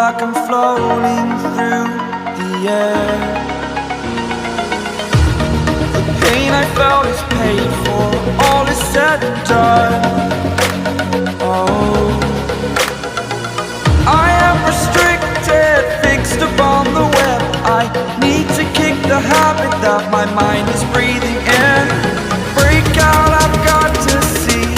like I'm floating through the air. The pain I felt is paid for, all is said and done. Oh, I am restricted, fixed upon the web. I need to kick the habit that my mind is breathing in. Break out, I've got to see.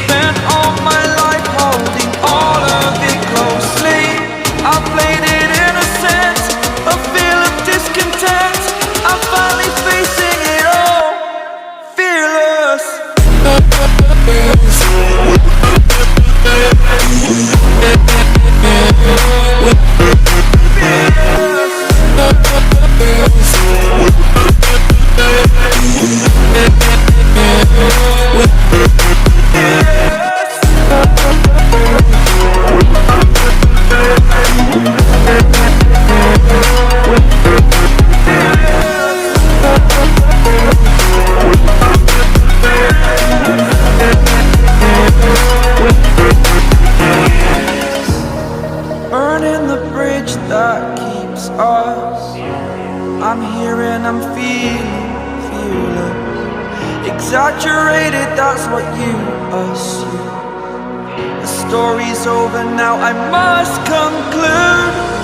Spent all my life holding all of it closely. I played it innocent, a feel of discontent. I'm finally facing it all, fearless. Burning the bridge that keeps us. I'm here and I'm feeling fearless. Exaggerated, that's what you assume. The story's over now, I must conclude.